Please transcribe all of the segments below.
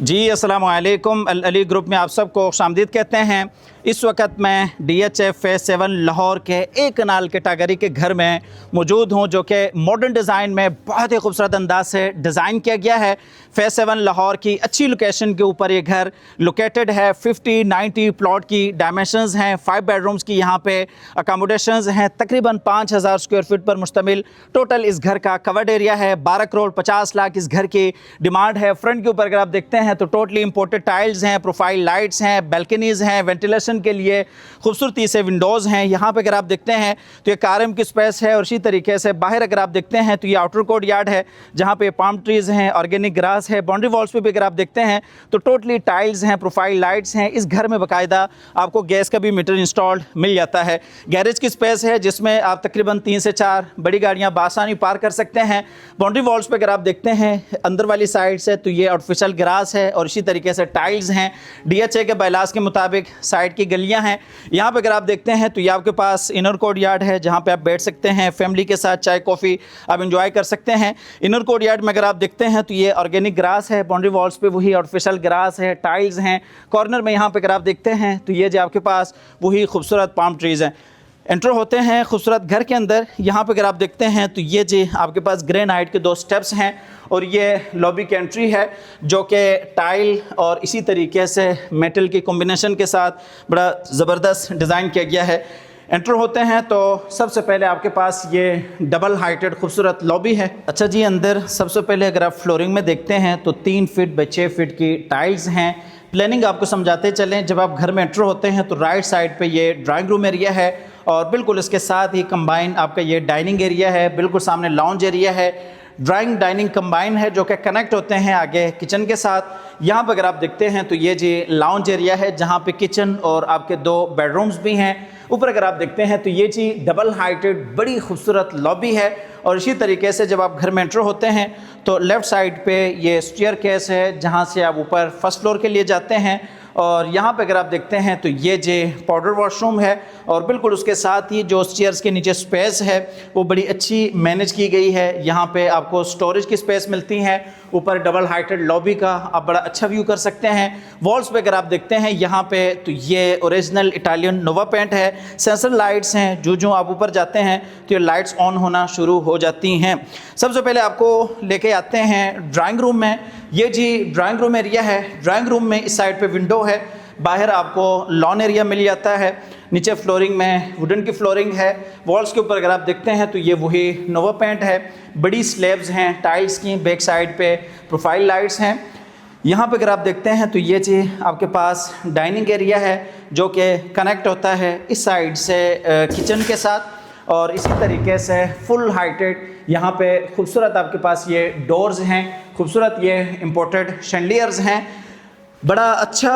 जी अस्सलाम वालेकुम। अल अली ग्रुप में आप सबको खुशामदीद कहते हैं। इस वक्त मैं DHA फेज़ 7 लाहौर के एक कनाल कैटेगरी के घर में मौजूद हूँ, जो कि मॉडर्न डिज़ाइन में बहुत ही खूबसूरत अंदाज से डिज़ाइन किया गया है। फेज़ 7 लाहौर की अच्छी लोकेशन के ऊपर ये घर लोकेटेड है। 50-90 प्लॉट की डायमेंशंस हैं। 5 बेडरूम्स की यहाँ पे अकामोडेशंस हैं। तकरीबन 5000 स्क्वायर फीट पर मुश्तमिल टोटल इस घर का कवर्ड एरिया है। 12 करोड़ 50 लाख इस घर की डिमांड है। फ्रंट के ऊपर अगर आप देखते हैं तो टोटली इंपोर्टेड टाइल्स हैं, प्रोफाइल लाइट्स हैं, बैल्कनीज़ हैं, वेंटिलेशन के लिए खूबसूरती से विंडोज़ हैं। यहाँ पे अगर आप देखते हैं तो ये कारम की स्पेस है। और इसी तरीके से बाहर अगर आप देखते हैं तो ये आउटर कोर्ट यार्ड है, जहाँ पे पाम ट्रीज़ हैं, ऑर्गेनिक ग्रास है। बाउंड्री वॉल्स पे भी अगर आप देखते हैं तो टोटली टाइल्स हैं, प्रोफाइल लाइट्स हैं। इस घर में बाकायदा आपको गैस का भी मीटर इंस्टॉल्ड मिल जाता है। गैरेज की स्पेस है जिसमें आप तकरीबन 3 से 4 बड़ी गाड़ियाँ बासानी पार कर सकते हैं। बाउंड्री वॉल्स पे अगर आप देखते हैं अंदर वाली साइड से तो ये आर्टिफिशियल ग्रास है और इसी तरीके से टाइल्स हैं। DHA के बायलास के मुताबिक साइड की गलियां हैं। यहाँ पे अगर आप देखते हैं तो ये आपके पास इनर कोर्ट यार्ड है, जहाँ पे आप बैठ सकते हैं, फैमिली के साथ चाय कॉफ़ी आप एंजॉय कर सकते हैं। इनर कोर्ट यार्ड में अगर आप देखते हैं तो ये ऑर्गेनिक ग्रास है। बाउंड्री वॉल्स पे वही आर्टिफिशियल ग्रास है, टाइल्स हैं। कॉर्नर में यहाँ पे अगर आप देखते हैं तो ये जो आपके पास वही खूबसूरत पाम ट्रीज़ हैं। एंटर होते हैं खूबसूरत घर के अंदर। यहाँ पे अगर आप देखते हैं तो ये जी आपके पास ग्रेनाइट के 2 स्टेप्स हैं और ये लॉबी की एंट्री है, जो कि टाइल और इसी तरीके से मेटल की कॉम्बिनेशन के साथ बड़ा ज़बरदस्त डिज़ाइन किया गया है। एंटर होते हैं तो सबसे पहले आपके पास ये डबल हाइटेड खूबसूरत लॉबी है। अच्छा जी, अंदर सबसे पहले अगर आप फ्लोरिंग में देखते हैं तो 3 फीट बाई 6 फीट की टाइल्स हैं। प्लानिंग आपको समझाते चलें, जब आप घर में एंटर होते हैं तो राइट साइड पे ये ड्राइंग रूम एरिया है और बिल्कुल इसके साथ ही कंबाइन आपका ये डाइनिंग एरिया है। बिल्कुल सामने लॉन्ज एरिया है। ड्राइंग डाइनिंग कंबाइन है जो कि कनेक्ट होते हैं आगे किचन के साथ। यहाँ पर अगर आप देखते हैं तो ये जी लॉन्ज एरिया है, जहाँ पे किचन और आपके 2 बेडरूम्स भी हैं। ऊपर अगर आप देखते हैं तो ये जी डबल हाइटेड बड़ी खूबसूरत लॉबी है। और इसी तरीके से जब आप घर में एंटर होते हैं तो लेफ़्ट साइड पे ये स्टेयरकेस है, जहाँ से आप ऊपर फर्स्ट फ्लोर के लिए जाते हैं। और यहाँ पे अगर आप देखते हैं तो ये जे पाउडर वॉशरूम है और बिल्कुल उसके साथ ही जो स्टेयर्स के नीचे स्पेस है वो बड़ी अच्छी मैनेज की गई है। यहाँ पे आपको स्टोरेज की स्पेस मिलती है। ऊपर डबल हाइटेड लॉबी का आप बड़ा अच्छा व्यू कर सकते हैं। वॉल्स पे अगर आप देखते हैं यहाँ पे तो ये ओरिजिनल इटालियन नोवा पेंट है। सेंसर लाइट्स हैं, जो आप ऊपर जाते हैं तो ये लाइट्स ऑन होना शुरू हो जाती हैं। सबसे पहले आपको लेके आते हैं ड्राइंग रूम में। ये जी ड्राइंग रूम एरिया है। ड्राइंग रूम में इस साइड पे विंडो है, बाहर आपको लॉन एरिया मिल जाता है। नीचे फ्लोरिंग में वुडन की फ्लोरिंग है। वॉल्स के ऊपर अगर आप देखते हैं तो ये वही नोवा पेंट है। बड़ी स्लैब्स हैं टाइल्स की। बैक साइड पे प्रोफाइल लाइट्स हैं। यहाँ पे अगर आप देखते हैं तो ये जी आपके पास डाइनिंग एरिया है, जो कि कनेक्ट होता है इस साइड से किचन के साथ। और इसी तरीके से फुल हाइटेड यहाँ पे खूबसूरत आपके पास ये डोर्स हैं, खूबसूरत ये इम्पोर्टेड शैंडलियर्स हैं। बड़ा अच्छा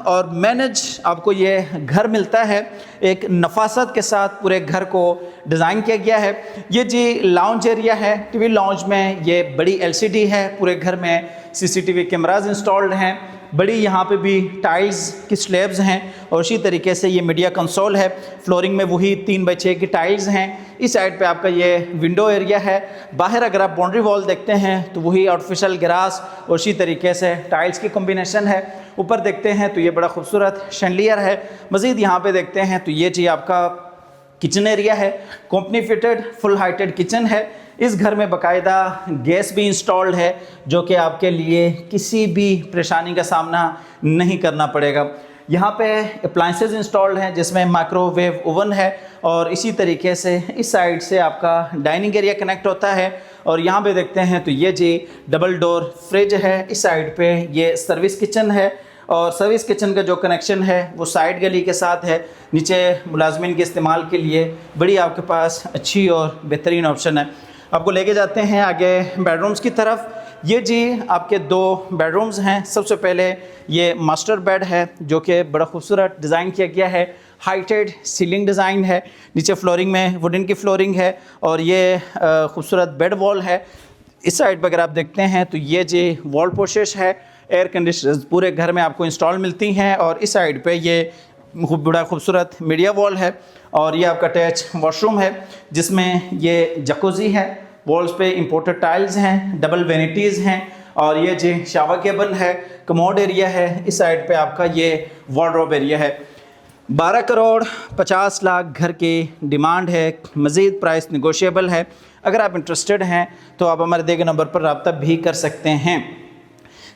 और मैनेज आपको ये घर मिलता है। एक नफासत के साथ पूरे घर को डिज़ाइन किया गया है। ये जी लाउंज एरिया है। टीवी लाउंज में ये बड़ी LCD है। पूरे घर में CCTV कैमराज इंस्टॉल्ड हैं। बड़ी यहाँ पे भी टाइल्स की स्लैब्स हैं और इसी तरीके से ये मीडिया कंसोल है। फ्लोरिंग में वही 3 बाई 6 की टाइल्स हैं। इस साइड पे आपका ये विंडो एरिया है। बाहर अगर आप बाउंड्री वॉल देखते हैं तो वही आर्टिफिशियल ग्रास और इसी तरीके से टाइल्स की कॉम्बिनेशन है। ऊपर देखते हैं तो ये बड़ा खूबसूरत शैंडलियर है। मज़ीद यहाँ पे देखते हैं तो ये जी आपका किचन एरिया है। Company fitted full heighted kitchen है। इस घर में बाकायदा गैस भी इंस्टॉल्ड है, जो कि आपके लिए किसी भी परेशानी का सामना नहीं करना पड़ेगा। यहाँ पे अप्लाइंसेस इंस्टॉल्ड हैं, जिसमें माइक्रोवेव ओवन है। और इसी तरीके से इस साइड से आपका डाइनिंग एरिया कनेक्ट होता है। और यहाँ पे देखते हैं तो ये जी डबल डोर फ्रिज है। इस साइड पे ये सर्विस किचन है और सर्विस किचन का जो कनेक्शन है वो साइड गली के साथ है। नीचे मुलाजमिन के इस्तेमाल के लिए बड़ी आपके पास अच्छी और बेहतरीन ऑप्शन है। आपको लेके जाते हैं आगे बेडरूम्स की तरफ। ये जी आपके 2 बेडरूम्स हैं। सबसे पहले ये मास्टर बेड है, जो कि बड़ा खूबसूरत डिज़ाइन किया गया है। हाइटेड सीलिंग डिज़ाइन है। नीचे फ्लोरिंग में वुडन की फ्लोरिंग है और ये खूबसूरत बेड वॉल है। इस साइड पर अगर आप देखते हैं तो ये जी वॉल पोशेश है। एयर कंडीशनर पूरे घर में आपको इंस्टॉल मिलती हैं। और इस साइड पे ये बड़ा खूबसूरत मीडिया वॉल है और ये आपका अटैच वॉशरूम है, जिसमें ये जकूज़ी है। वॉल्स पे इंपोर्टेड टाइल्स हैं, डबल वेनिटीज़ हैं और ये जी शावर केबिन है, कमोड एरिया है, इस साइड पे आपका ये वार्डरोब एरिया है। 12 करोड़ 50 लाख घर की डिमांड है, मज़ीद प्राइस निगोशिएबल है। अगर आप इंटरेस्टेड हैं तो आप हमारे दिए गए नंबर पर रब्ता भी कर सकते हैं।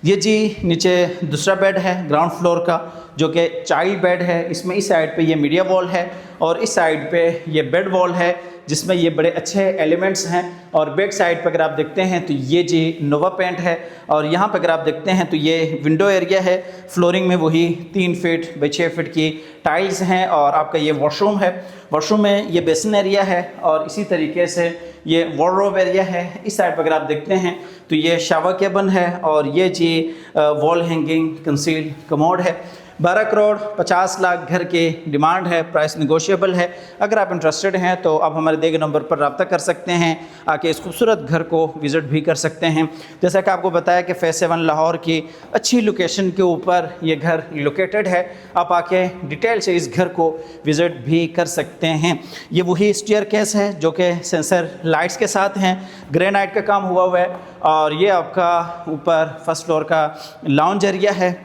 ये जी नीचे दूसरा बेड है ग्राउंड फ्लोर का, जो कि चाइल्ड बेड है। इसमें इस साइड पे ये मीडिया वॉल है और इस साइड पे ये बेड वॉल है, जिसमें ये बड़े अच्छे एलिमेंट्स हैं। और बैक साइड पर अगर आप देखते हैं तो ये जी नोवा पेंट है, और यहाँ पर अगर आप देखते हैं तो ये विंडो एरिया है। फ्लोरिंग में वही 3 फीट बाई 6 फीट की टाइल्स हैं। और आपका ये वॉशरूम है, वॉशरूम में ये बेसिन एरिया है, और इसी तरीके से ये वार्डरोब एरिया है। इस साइड पर अगर आप देखते हैं तो ये शावर केबिन है, और ये जी वॉल हैंगिंग कंसील्ड कमोड है। 12 करोड़ 50 लाख घर की डिमांड है, प्राइस निगोशिएबल है। अगर आप इंटरेस्टेड हैं तो आप हमारे दिए गए नंबर पर रब्ता कर सकते हैं, आके इस खूबसूरत घर को विज़िट भी कर सकते हैं। जैसा कि आपको बताया कि फेज़ 7 लाहौर की अच्छी लोकेशन के ऊपर ये घर लोकेटेड है। आप आके डिटेल से इस घर को विज़िट भी कर सकते हैं। ये वही स्टेयरकेस है जो कि सेंसर लाइट्स के साथ हैं, ग्रेनाइट का काम हुआ है। और ये आपका ऊपर फर्स्ट फ्लोर का लाउंज एरिया है।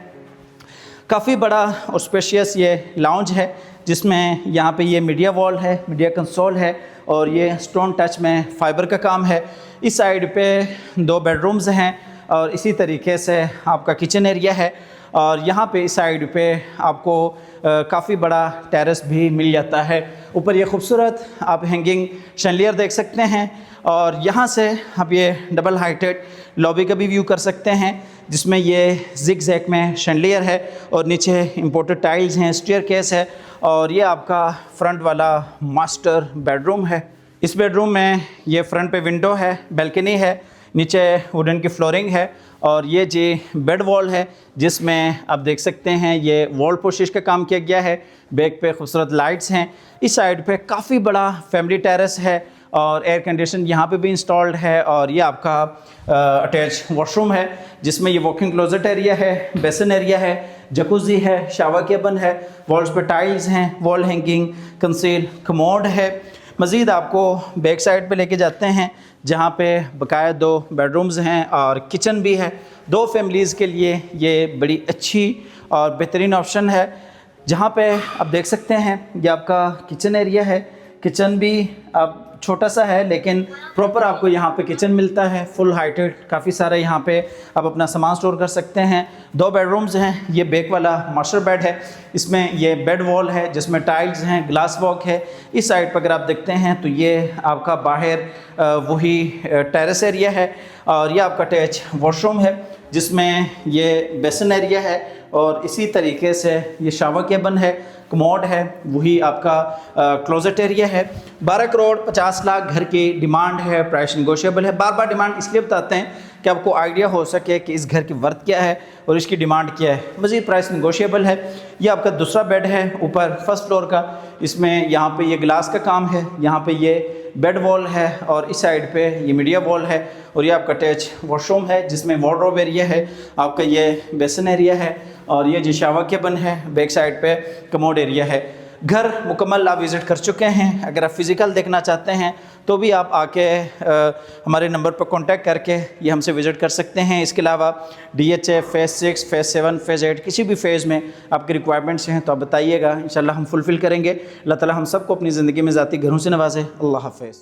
काफ़ी बड़ा और स्पेशियस ये लाउंज है, जिसमें यहाँ पे ये मीडिया वॉल है, मीडिया कंसोल है, और ये स्टोन टच में फ़ाइबर का काम है। इस साइड पे 2 बेडरूम्स हैं, और इसी तरीके से आपका किचन एरिया है। और यहाँ पे इस साइड पे आपको काफ़ी बड़ा टेरेस भी मिल जाता है। ऊपर ये खूबसूरत आप हैंगिंग शैंडलियर देख सकते हैं, और यहाँ से आप ये डबल हाइटेड लॉबी का भी व्यू कर सकते हैं, जिसमें ये जिग जैग में शैंडलियर है, और नीचे इंपोर्टेड टाइल्स हैं, स्टेयरकेस है। और ये आपका फ्रंट वाला मास्टर बेडरूम है। इस बेडरूम में ये फ्रंट पे विंडो है, बैल्कनी है, नीचे वुडन की फ्लोरिंग है, और ये जी बेड वॉल है, जिसमें आप देख सकते हैं ये वॉल पोशिश का काम किया गया है। बैक पे खूबसूरत लाइट्स हैं। इस साइड पे काफ़ी बड़ा फैमिली टेरेस है, और एयर कंडीशन यहाँ पे भी इंस्टॉल्ड है। और ये आपका अटैच वॉशरूम है, जिसमें ये वॉकिंग क्लोजेट एरिया है, बेसिन एरिया है, जकूज़ी है, शावर केबिन है, वॉल्स पे टाइल्स हैं, वॉल हैंगिंग कंसील कमोड है। मज़ीद आपको बैक साइड पे लेके जाते हैं, जहाँ पे बकाया 2 बेडरूम्स हैं और किचन भी है। 2 फैमिलीज़ के लिए ये बड़ी अच्छी और बेहतरीन ऑप्शन है। जहाँ पे आप देख सकते हैं ये आपका किचन एरिया है। किचन भी अब छोटा सा है, लेकिन प्रॉपर आपको यहाँ पे किचन मिलता है, फुल हाइटेड। काफ़ी सारे यहाँ पे आप अपना सामान स्टोर कर सकते हैं। 2 बेडरूम्स हैं। ये बैक वाला मास्टर बेड है, इसमें ये बेड वॉल है, जिसमें टाइल्स हैं, ग्लास वॉक है। इस साइड पर अगर आप देखते हैं तो ये आपका बाहर वही टेरेस एरिया है, और ये आपका अटैच वॉशरूम है, जिसमें ये बेसिन एरिया है, और इसी तरीके से ये शावर केबिन है, कमोड है, वही आपका क्लोजेट एरिया है। 12 करोड़ 50 लाख घर की डिमांड है, प्राइस नेगोशिएबल है। बार बार डिमांड इसलिए बताते हैं कि आपको आइडिया हो सके कि इस घर की वर्थ क्या है और इसकी डिमांड क्या है। मज़ीद प्राइस नेगोशिएबल है। ये आपका दूसरा बेड है ऊपर फर्स्ट फ्लोर का। इसमें यहाँ पे ये ग्लास का काम है, यहाँ पे ये बेड वॉल है, और इस साइड पे ये मीडिया वॉल है, और ये आपका अटैच वॉशरूम है, जिसमें वार्डरोब एरिया है, आपका ये बेसिन एरिया है, और ये जो शावर केबिन है, बैक साइड पे कमोड एरिया है। घर मुकम्मल आप विज़िट कर चुके हैं। अगर आप फिज़िकल देखना चाहते हैं तो भी आप आके हमारे नंबर पर कांटेक्ट करके ये हमसे विज़िट कर सकते हैं। इसके अलावा DHA फेज़ 6, फेज़ 7, फेज़ 8 किसी भी फेज़ में आपकी रिक्वायरमेंट्स हैं तो आप बताइएगा, इंशाल्लाह हम फुलफ़िल करेंगे। अल्लाह ताला हम सबको अपनी ज़िंदगी में ज़ाती घरों से नवाज़े। अल्लाह हाफ़िज़।